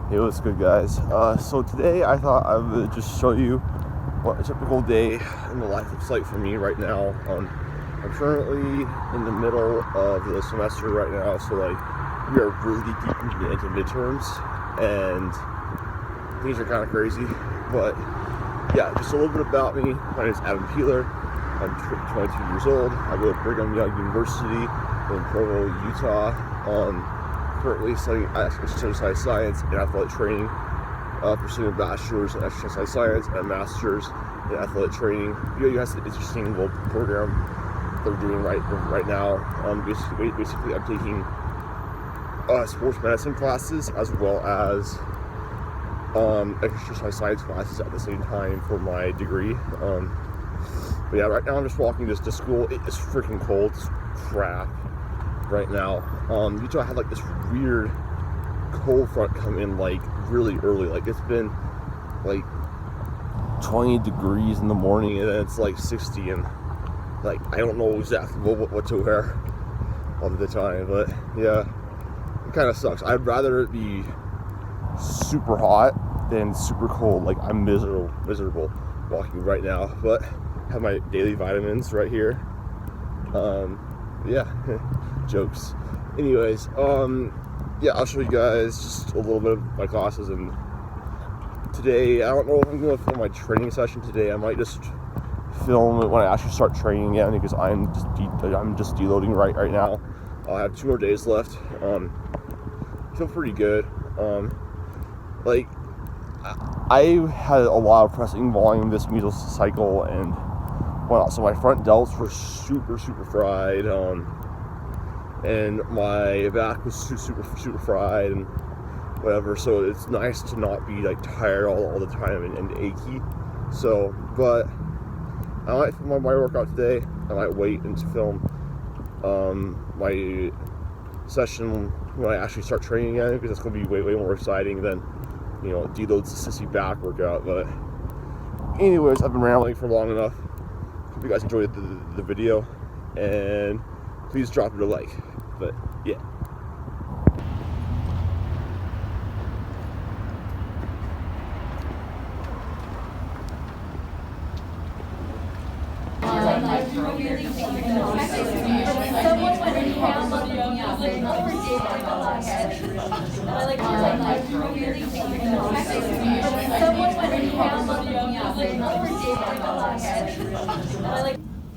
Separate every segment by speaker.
Speaker 1: Hey, what's good, guys? So today I thought I would just show you what a typical day in the life looks like for me right now. I'm currently in the middle of the semester right now, so we are really deep into midterms, and things are kind of crazy. But yeah, just a little bit about me. My name is Adam Peeler. I'm 22 years old. I go to Brigham Young University in Provo, Utah. Currently studying exercise science and athletic training, pursuing a bachelor's in exercise science and a master's in athletic training. BYU has an interesting little program they're doing right now. Basically, I'm taking sports medicine classes as well as exercise science classes at the same time for my degree. But yeah, right now I'm just walking to school. It is freaking cold. It's crap right now. Utah had this weird cold front come in really early. It's been 20 degrees in the morning and then it's 60, and I don't know exactly what to wear all the time, but yeah, it kind of sucks. I'd rather it be super hot than super cold. I'm miserable walking right now, but I have my daily vitamins right here. Yeah, jokes. Anyways, yeah, I'll show you guys just a little bit of my classes. And today, I don't know if I'm going to film my training session today. I might just film it when I actually start training again, because I'm just deloading right now. I have 2 more days left. Feel pretty good. I had a lot of pressing volume this mesocycle and whatnot, so my front delts were super fried, and my back was super fried and whatever. So it's nice to not be tired all the time and achy. So, but I might film my workout today. I might wait and film my session when I actually start training again, because it's going to be way more exciting than deload's sissy back workout. But anyways, I've been rambling for long enough. Hope you guys enjoyed the video, and please drop it a like. But yeah.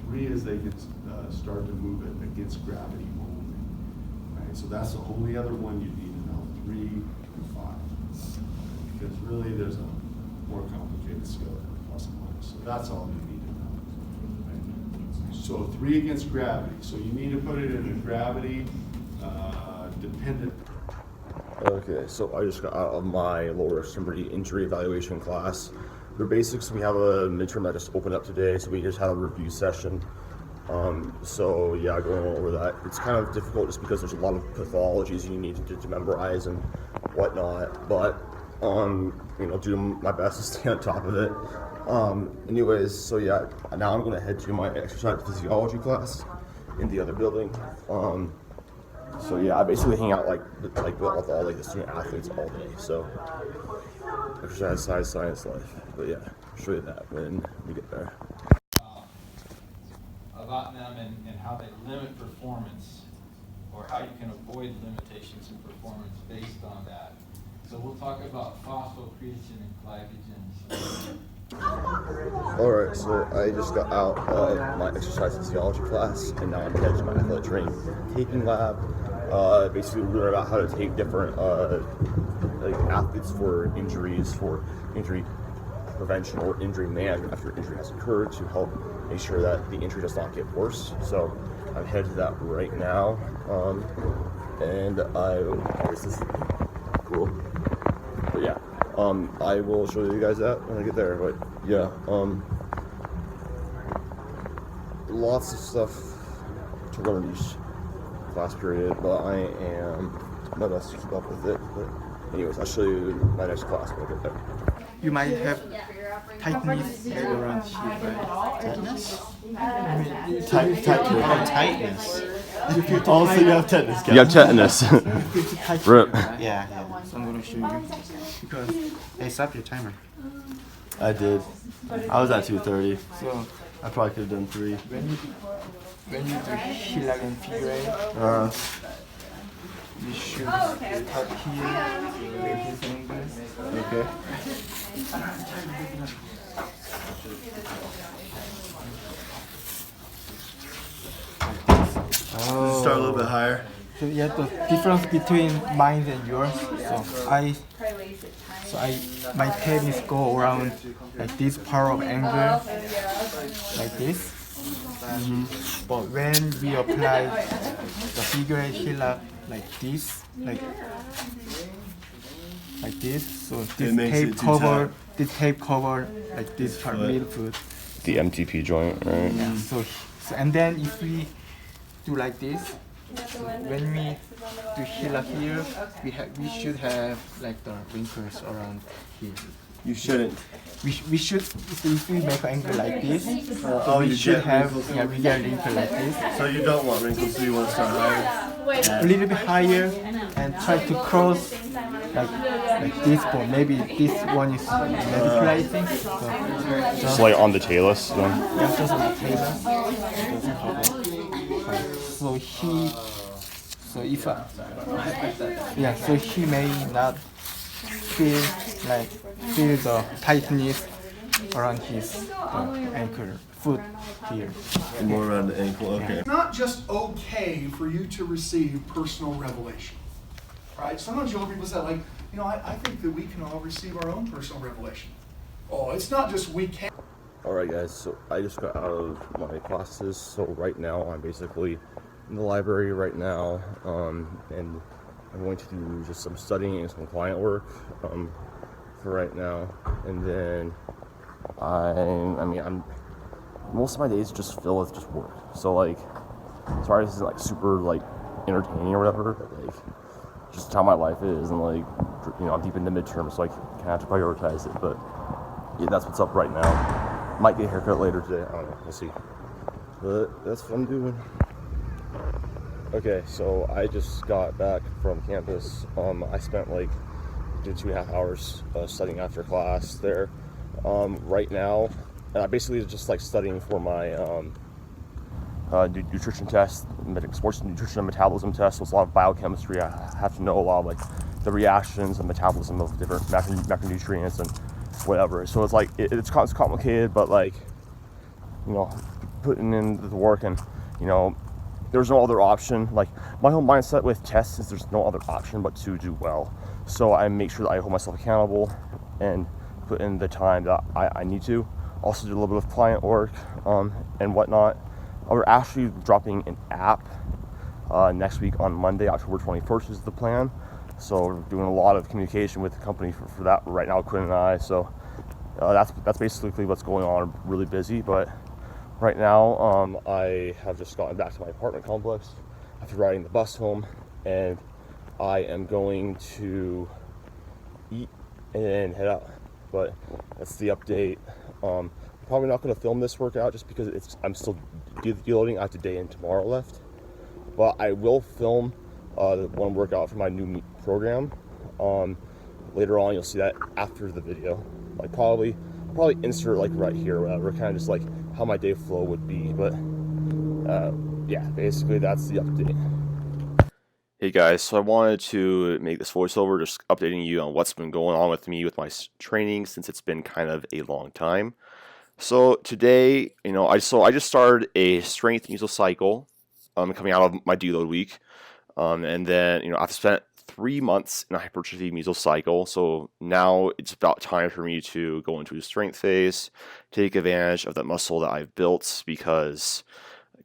Speaker 2: Three is they can start to move it against gravity only. Right? So that's the only other one you need to know, 3 and 5. Because really there's a more complicated skill than plus and minus. So that's all you need to know. Right? So 3 against gravity. So you need to put it in a gravity dependent.
Speaker 1: Okay, so I just got out of my lower extremity injury evaluation class. For basics, we have a midterm that just opened up today, so we just had a review session. So yeah, going over that. It's kind of difficult just because there's a lot of pathologies you need to memorize and whatnot, but doing my best to stay on top of it. Anyways, so yeah, now I'm gonna head to my exercise physiology class in the other building. So yeah, I basically hang out with all the student athletes all day. So exercise science life. But yeah, I'll show you that when we get there.
Speaker 3: About them and how they limit performance, or how you can avoid limitations in performance based on that. So we'll talk about phosphocreatine and glycogen.
Speaker 1: Alright, so I just got out of my exercise physiology class, and now I'm headed to my athletic training taping lab. Basically learn about how to tape different athletes for injuries, for injury prevention or injury management after injury has occurred, to help make sure that the injury does not get worse. So I'm headed to that right now, and this is cool. But yeah, I will show you guys that when I get there. But yeah, lots of stuff to learn each class period, but I am my best to keep up with it. But anyways, I'll show you my next class when I get there.
Speaker 4: You might have tightness around here, right?
Speaker 5: Tightness?
Speaker 4: I mean, tightness. You feel too
Speaker 1: Also,
Speaker 4: tight.
Speaker 1: you have tetanus. You have tetanus.
Speaker 4: You feel too tight
Speaker 1: Rip.
Speaker 4: here, right? Yeah. So I'm gonna show you because hey, stop your timer.
Speaker 1: I did. I was at 2:30.
Speaker 4: So
Speaker 1: I probably could have done 3.
Speaker 4: when you do hillock and figure eight, you should start here with this angle.
Speaker 1: Okay. Start a little bit higher.
Speaker 4: So yeah, the difference between mine and yours. My tab is go around like this part of angle, like this. But when we apply the figure eight hillock like this, like this, so this
Speaker 1: makes it
Speaker 4: tape
Speaker 1: too
Speaker 4: cover,
Speaker 1: tight.
Speaker 4: this tape cover like this part
Speaker 1: foot.
Speaker 4: midfoot.
Speaker 1: The MTP joint, right?
Speaker 4: Yeah. So and then if we do like this, when we do hillock here, we should have like the wrinkles around here.
Speaker 1: You shouldn't.
Speaker 4: We should if we make an angle like this,
Speaker 1: Oh,
Speaker 4: we
Speaker 1: you
Speaker 4: should
Speaker 1: get
Speaker 4: have
Speaker 1: wrinkles.
Speaker 4: we get wrinkle like this,
Speaker 1: So you don't want wrinkles, so you want to start higher.
Speaker 4: a little bit higher, and try to cross like this. But maybe this one is manipulating. So
Speaker 1: Just like on the talus, then.
Speaker 4: yeah, just on the table. So he may not feel the tightness around his ankle, foot here.
Speaker 1: More around the ankle, okay.
Speaker 5: It's not just okay for you to receive personal revelation, right? Sometimes you'll hear people say, like, I think that we can all receive our own personal revelation. Oh, it's not just we can.
Speaker 1: Alright guys, so I just got out of my classes, so right now I'm basically in the library right now, and I'm going to do just some studying and some client work for right now, and then I'm most of my days just filled with just work, so like, sorry this isn't like super like entertaining or whatever, but like, just how my life is, and like, I'm deep into midterm, so I kind of have to prioritize it, but yeah, that's what's up right now. Might get a haircut later today, I don't know, we'll see. But that's what I'm doing. Okay, so I just got back from campus. I spent like 2.5 hours studying after class there. Right now, I basically just like studying for my nutrition test, sports nutrition and metabolism test. So it's a lot of biochemistry. I have to know a lot of like the reactions and metabolism of different macronutrients and whatever. So it's like it's complicated, but like, putting in the work, and there's no other option. Like, my whole mindset with tests is there's no other option but to do well. So I make sure that I hold myself accountable and put in the time that I need to. Also do a little bit of client work and whatnot. We're actually dropping an app next week on Monday, October 21st is the plan. So we're doing a lot of communication with the company for that right now, Quinn and I. So that's basically what's going on. I'm really busy, but right now I have just gotten back to my apartment complex after riding the bus home, and I am going to eat and then head out. But that's the update. I'm probably not going to film this workout just because I'm still deloading. I have today and tomorrow left, but I will film the one workout for my new program. Later on, you'll see that after the video. Like probably insert like right here, whatever, kind of just like how my day flow would be. But yeah, basically that's the update. Hey guys, so I wanted to make this voiceover just updating you on what's been going on with me with my training since it's been kind of a long time. So today, I just started a strength mesocycle coming out of my deload week. And then, I've spent 3 months in a hypertrophy mesocycle, so now it's about time for me to go into a strength phase, take advantage of that muscle that I've built, because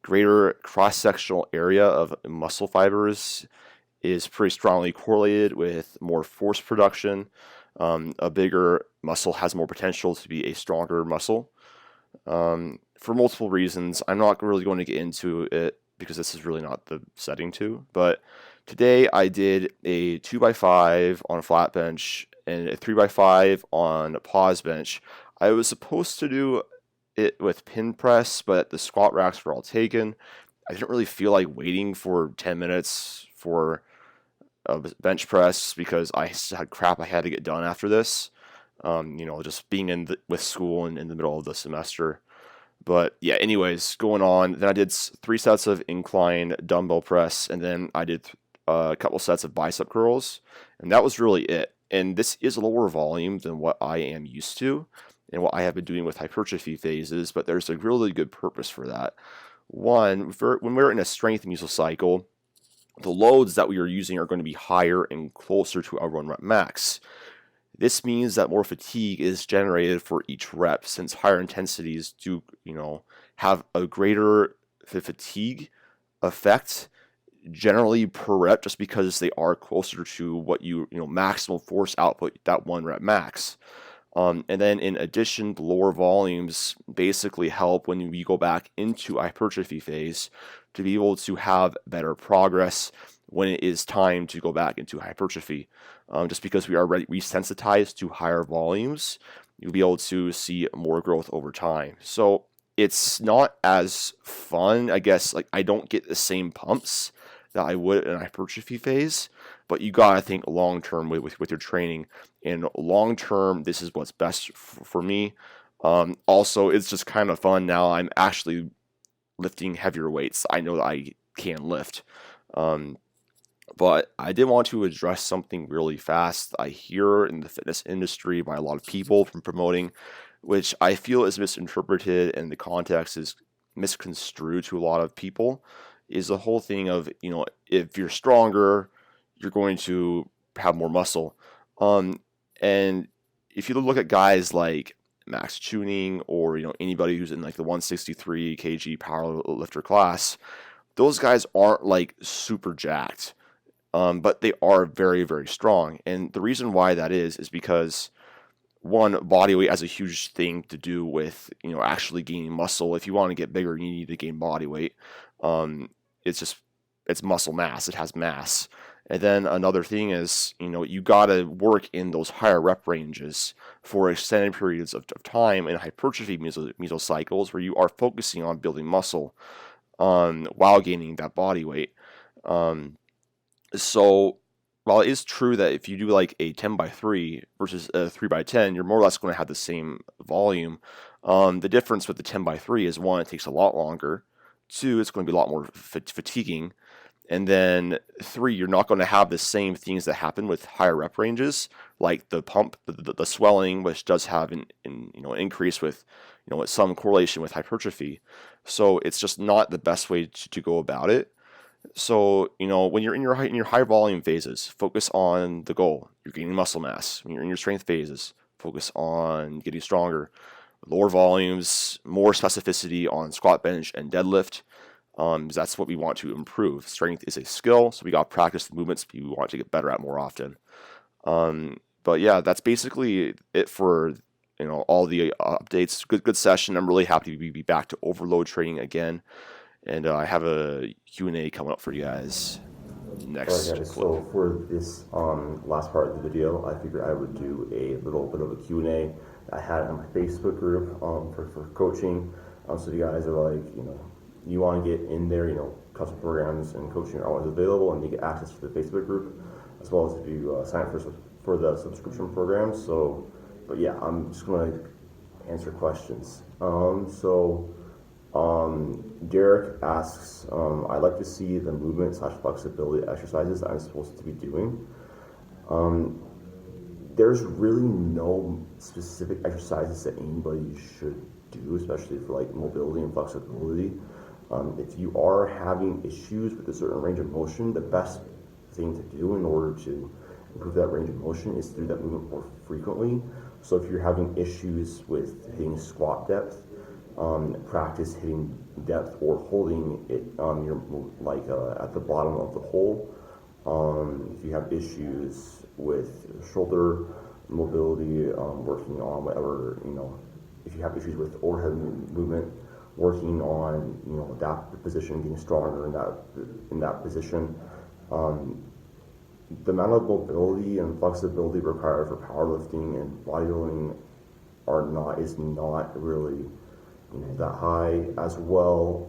Speaker 1: greater cross-sectional area of muscle fibers is pretty strongly correlated with more force production. A bigger muscle has more potential to be a stronger muscle. For multiple reasons, I'm not really going to get into it because this is really not the setting to, but today I did a 2x5 on a flat bench and a 3x5 on a pause bench. I was supposed to do it with pin press, but the squat racks were all taken. I didn't really feel like waiting for 10 minutes for a bench press because I had crap I had to get done after this. Just being with school and in the middle of the semester. But yeah, anyways, going on. Then I did 3 sets of incline dumbbell press, and then I did a couple sets of bicep curls, and that was really it. And this is a lower volume than what I am used to and what I have been doing with hypertrophy phases, but there's a really good purpose for that. One, when we're in a strength mesocycle, the loads that we are using are going to be higher and closer to our 1 rep max. This means that more fatigue is generated for each rep, since higher intensities do, have a greater fatigue effect generally per rep, just because they are closer to what maximal force output, that 1 rep max. And then in addition, the lower volumes basically help when we go back into hypertrophy phase to be able to have better progress when it is time to go back into hypertrophy. Just because we are already resensitized to higher volumes, you'll be able to see more growth over time. So it's not as fun, I guess. Like, I don't get the same pumps that I would in a hypertrophy phase, but you gotta think long term with your training. And long term, this is what's best for me. Also, it's just kind of fun now. I'm actually lifting heavier weights. I know that I can lift. But I did want to address something really fast I hear in the fitness industry by a lot of people from promoting, which I feel is misinterpreted and the context is misconstrued to a lot of people, is the whole thing of, if you're stronger, you're going to have more muscle. And if you look at guys like Max Tuning or, anybody who's in like the 163 kg power lifter class, those guys aren't like super jacked. But they are very, very strong. And the reason why that is because, one, body weight has a huge thing to do with, actually gaining muscle. If you want to get bigger, you need to gain body weight. It's muscle mass. It has mass. And then another thing is, you got to work in those higher rep ranges for extended periods of time in hypertrophy mesocycles where you are focusing on building muscle while gaining that body weight. So while it is true that if you do like a 10x3 versus a 3x10, you're more or less going to have the same volume. The difference with the 10x3 is, one, it takes a lot longer. Two, it's going to be a lot more fatiguing. And then 3, you're not going to have the same things that happen with higher rep ranges, like the pump, the swelling, which does have an increase with, some correlation with hypertrophy. So it's just not the best way to go about it. So, when you're in your high volume phases, focus on the goal. You're gaining muscle mass. When you're in your strength phases, focus on getting stronger. Lower volumes, more specificity on squat, bench, and deadlift. That's what we want to improve. Strength is a skill, so we got to practice the movements we want to get better at more often. But yeah, that's basically it for all the updates. Good session. I'm really happy to be back to overload training again. And I have a Q&A coming up for you guys next.
Speaker 6: Alright guys, so for this last part of the video, I figured I would do a little bit of a Q&A I had on my Facebook group for coaching. So if you guys are like, you want to get in there, custom programs and coaching are always available, and you get access to the Facebook group, as well as if you sign up for the subscription program. But yeah, I'm just going to answer questions. Derek asks, I'd like to see the movement/flexibility exercises I'm supposed to be doing. There's really no specific exercises that anybody should do, especially for like mobility and flexibility. If you are having issues with a certain range of motion, the best thing to do in order to improve that range of motion is to do that movement more frequently. So if you're having issues with hitting squat depth, practice hitting depth or holding it at the bottom of the hole. If you have issues with shoulder mobility, working on whatever, if you have issues with overhead movement, working on that position, getting stronger in that position. The amount of mobility and flexibility required for powerlifting and bodybuilding is not really that high as well.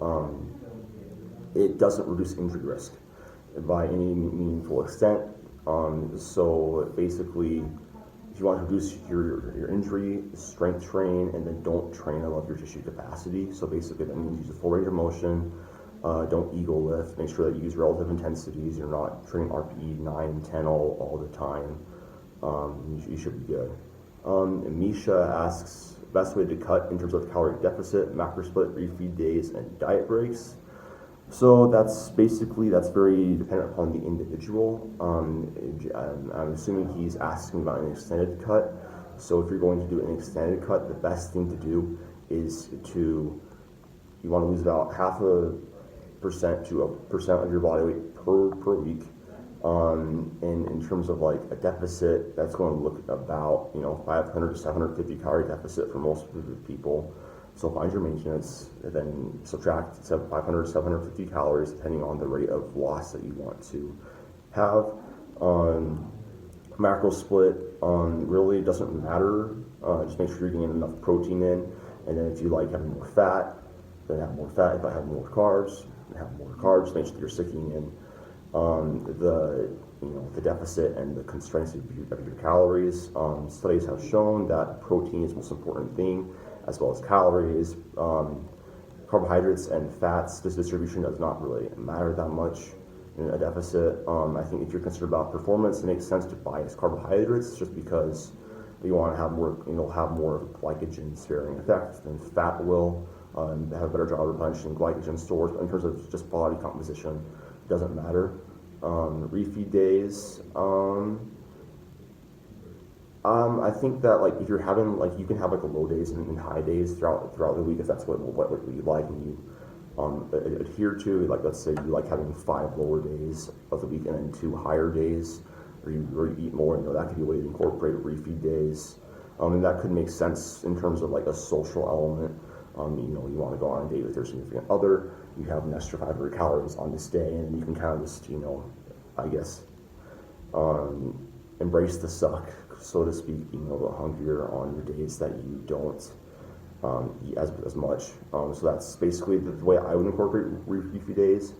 Speaker 6: it doesn't reduce injury risk by any meaningful extent. So basically, if you want to reduce your injury, strength train, and then don't train above your tissue capacity. So basically, that means use a full range of motion. Don't ego lift. Make sure that you use relative intensities. You're not training RPE 9 and 10 all the time. You should be good. Misha asks, best way to cut in terms of calorie deficit, macro split, refeed days, and diet breaks. So that's very dependent upon the individual. I'm assuming he's asking about an extended cut. So if you're going to do an extended cut, the best thing to do is you want to lose about 0.5% to 1% of your body weight per week. And in terms of like a deficit, that's going to look about 500 to 750 calorie deficit for most people. So find your maintenance, and then subtract 500 to 750 calories depending on the rate of loss that you want to have. Macro split really doesn't matter. Just make sure you're getting enough protein in, and then if you like having more fat, then have more fat. If I have more carbs, then have more carbs. Make sure you're sticking in the deficit and the constraints of your calories. Studies have shown that protein is the most important thing, as well as calories. Carbohydrates and fats, this distribution does not really matter that much in a deficit. I think if you're concerned about performance, it makes sense to bias carbohydrates just because you want to have more glycogen sparing effect than fat will. Have a better job of replenishing glycogen stores, but in terms of just body composition, it doesn't matter. Refeed days, I think that if you're having you can have low days and high days throughout the week if that's what you like and you adhere to. Let's say you like having 5 lower days of the week and then 2 higher days, or you eat more. That could be a way to incorporate refeed days, and that could make sense in terms of a social element. You want to go on a date with your significant other. You have an extra 500 calories on this day, and you can kind of just embrace the suck, so to speak, being a little hungrier on your days that you don't eat as much. So that's basically the way I would incorporate refeed days.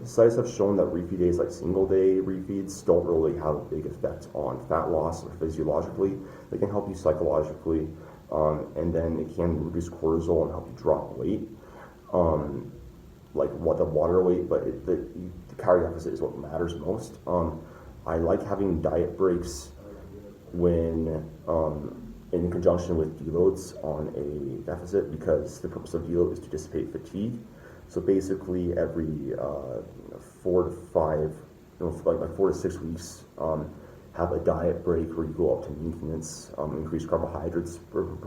Speaker 6: Studies have shown that refeed days, like single day refeeds, don't really have a big effect on fat loss or physiologically. They can help you psychologically, and then it can reduce cortisol and help you drop weight, the water weight, but the calorie deficit is what matters most. I like having diet breaks when in conjunction with deloads on a deficit, because the purpose of deload is to dissipate fatigue. So basically every 4 to 6 weeks, have a diet break where you go up to maintenance, increase carbohydrates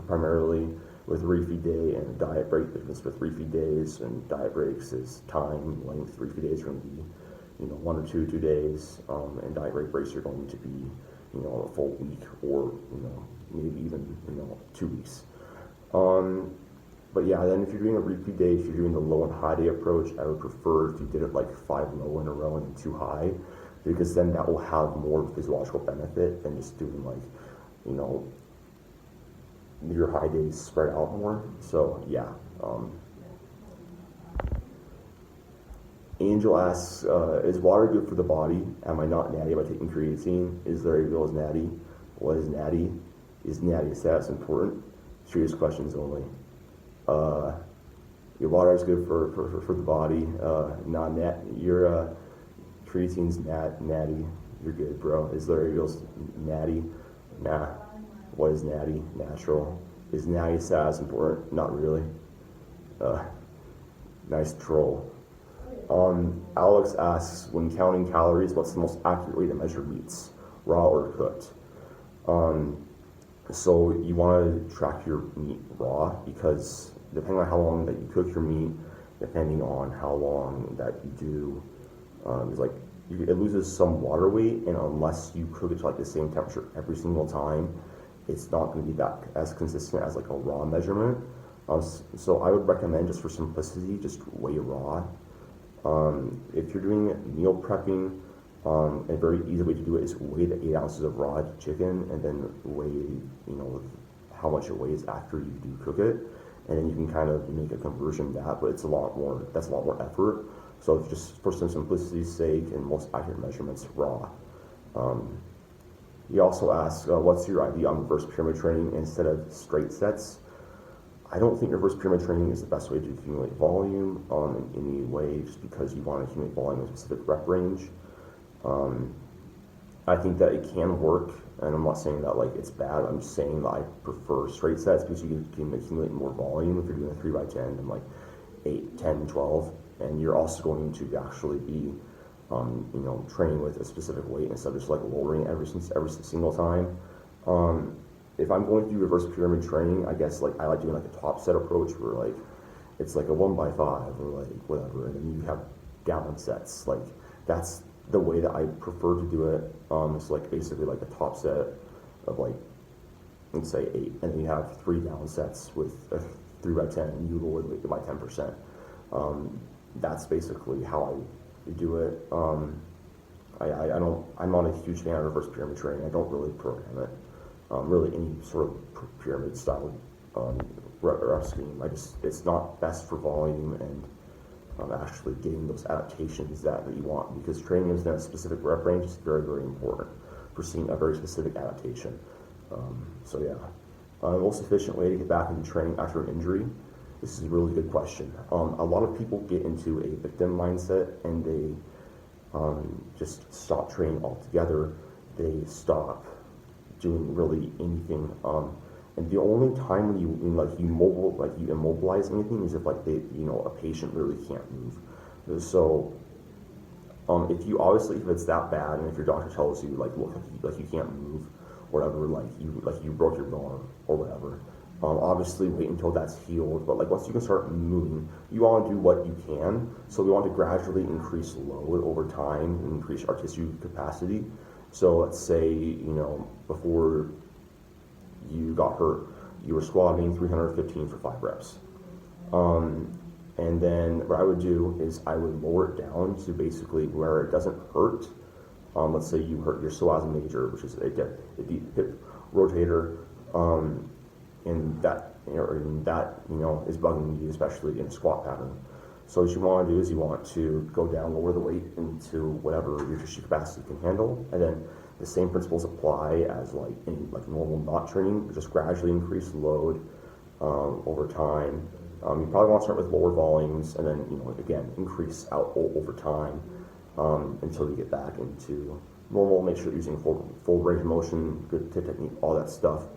Speaker 6: primarily with refeed day, and a diet break. The difference with refeed days and diet breaks is time, length. Refeed days are going to be 1 or 2 days, and diet breaks are going to be a full week, or maybe even 2 weeks. But yeah, then if you're doing a repeat day, if you're doing the low and high day approach, I would prefer if you did it 5 low in a row and then 2 high, because then that will have more physiological benefit than just doing your high days spread out more. So yeah. Angel asks, is water good for the body? Am I not natty by taking creatine? Is there a real as natty? What is natty? Is natty status important? Serious questions only. Your water is good for the body. Your creatine's natty. You're good, bro. Is there a real natty? Nah. What is natty? Natural. Is natty status important? Not really. Nice troll. Alex asks, when counting calories, what's the most accurate way to measure meats, raw or cooked? So you want to track your meat raw, because depending on how long that you cook your meat, depending on how long that you do, it loses some water weight, and unless you cook it to the same temperature every single time, it's not going to be that as consistent as a raw measurement. So I would recommend, just for simplicity, just weigh raw. If you're doing meal prepping, a very easy way to do it is weigh the 8 ounces of raw chicken, and then weigh how much it weighs after you do cook it, and then you can kind of make a conversion that. But that's a lot more effort. So just for some simplicity's sake and most accurate measurements, raw. He also asks, what's your idea on reverse pyramid training instead of straight sets? I don't think reverse pyramid training is the best way to accumulate volume in any way, just because you want to accumulate volume in a specific rep range. I think that it can work, and I'm not saying that like it's bad. I'm just saying that I prefer straight sets because you can accumulate more volume if you're doing a 3x10 and like 8, 10, 12, and you're also going to actually be training with a specific weight instead of just like lowering every single time. If I'm going to do reverse pyramid training, I guess like I like doing like a top set approach where like it's like a 1x5 or like whatever, and then you have gallon sets. Like that's the way that I prefer to do it. It's like basically like a top set of like, let's say 8, and then you have 3 gallon sets with a 3x10, and you lower the weight by 10%. That's basically how I do it. I'm not a huge fan of reverse pyramid training. I don't really program it. Really any sort of pyramid style rep scheme. It's not best for volume and actually getting those adaptations that you want, because training within a specific rep range is very, very important for seeing a very specific adaptation. So yeah, the most efficient way to get back into training after an injury. This is a really good question. A lot of people get into a victim mindset and they just stop training altogether. They stop doing really anything. And the only time when you immobilize anything is if like a patient really can't move. So if it's that bad, and if your doctor tells you like, look, like you can't move, or whatever, like you broke your arm or whatever, obviously wait until that's healed. But like once you can start moving, you want to do what you can. So we want to gradually increase load over time and increase our tissue capacity. So let's say before you got hurt, you were squatting 315 for 5 reps. And then what I would do is I would lower it down to basically where it doesn't hurt. Let's say you hurt your psoas major, which is a deep hip rotator, and that is bugging you, especially in a squat pattern. So what you want to do is you want to go down, lower the weight into whatever your tissue capacity can handle, and then the same principles apply as like in like normal not training. Just gradually increase load over time. You probably want to start with lower volumes, and then again increase out over time until you get back into normal. Make sure you're using full range of motion, good technique, all that stuff.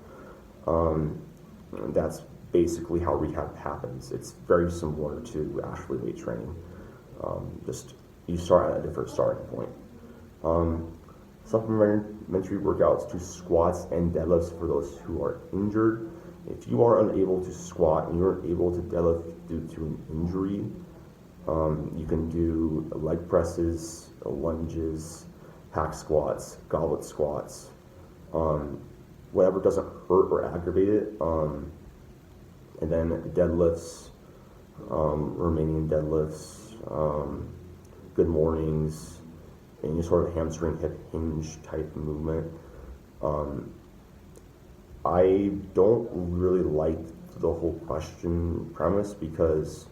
Speaker 6: That's basically how rehab happens. It's very similar to actually weight training. Just you start at a different starting point. Supplementary workouts to squats and deadlifts for those who are injured. If you are unable to squat and you're able to deadlift due to an injury, you can do leg presses, lunges, hack squats, goblet squats, whatever doesn't hurt or aggravate it. And then deadlifts, Romanian deadlifts, good mornings, any sort of hamstring hip hinge type movement. I don't really like the whole question premise, because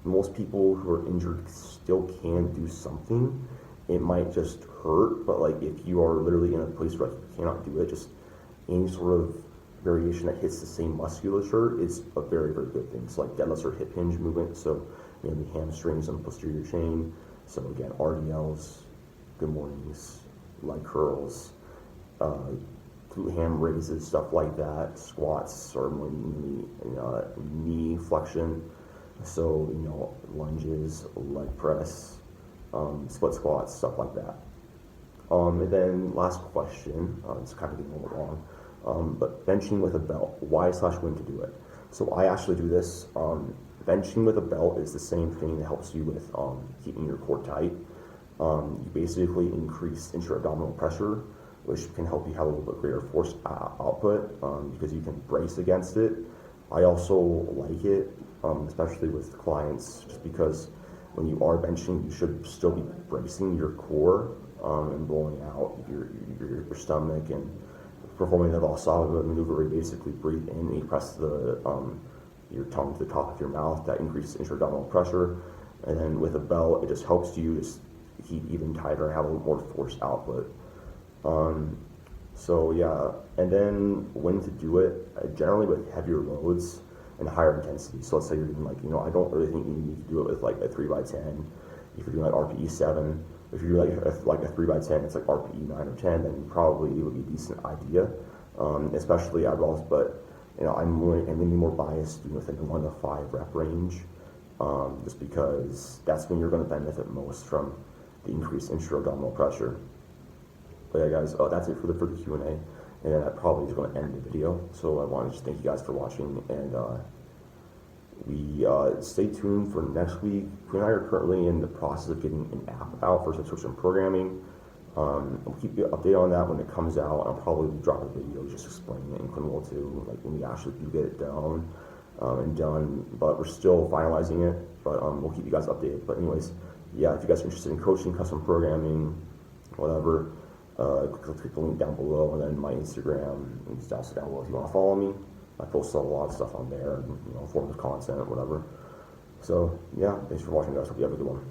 Speaker 6: most people who are injured still can do something. It might just hurt, but like if you are literally in a place where you cannot do it, just any sort of variation that hits the same musculature is a very, very good thing. So like deadlifts are hip hinge movement, so the hamstrings and posterior chain. So again, RDLs, good mornings, leg curls, glute ham raises, stuff like that. Squats or knee flexion. So lunges, leg press, split squats, stuff like that. And then last question, it's kind of getting a little long, but benching with a belt, why/when to do it? So I actually do this. Benching with a belt is the same thing that helps you with keeping your core tight. You basically increase intra-abdominal pressure, which can help you have a little bit greater force output because you can brace against it. I also like it, especially with clients, just because when you are benching, you should still be bracing your core and blowing out your stomach and performing the Valsalva maneuver where you basically breathe in and you press your tongue to the top of your mouth. That increases intra-abdominal pressure. And then with a belt, it just helps you just keep even tighter, have a little more force output. So yeah, and then when to do it, generally with heavier loads and higher intensity. So let's say you're doing like, I don't really think you need to do it with like a 3x10. If you're doing like RPE 7, if you're doing like a 3x10, it's like RPE 9 or 10, then probably it would be a decent idea. Especially but I'm maybe more biased doing within the 1 to 5 rep range, just because that's when you're going to benefit most from the increased intra-abdominal pressure. But yeah, guys, that's it for the Q&A, and then that probably is going to end the video. So I want to just thank you guys for watching, and we stay tuned for next week. We and I are currently in the process of getting an app out for subscription programming. We'll keep you updated on that when it comes out. I'll probably drop a video just explaining it in Cornwall too, like when we actually do get it down and done. But we're still finalizing it. But we'll keep you guys updated. But anyways, yeah, if you guys are interested in coaching, custom programming, whatever, click the link down below, and then my Instagram is also down below if you want to follow me. I post a lot of stuff on there, forms of content, whatever. So yeah, thanks for watching, guys. Hope you have a good one.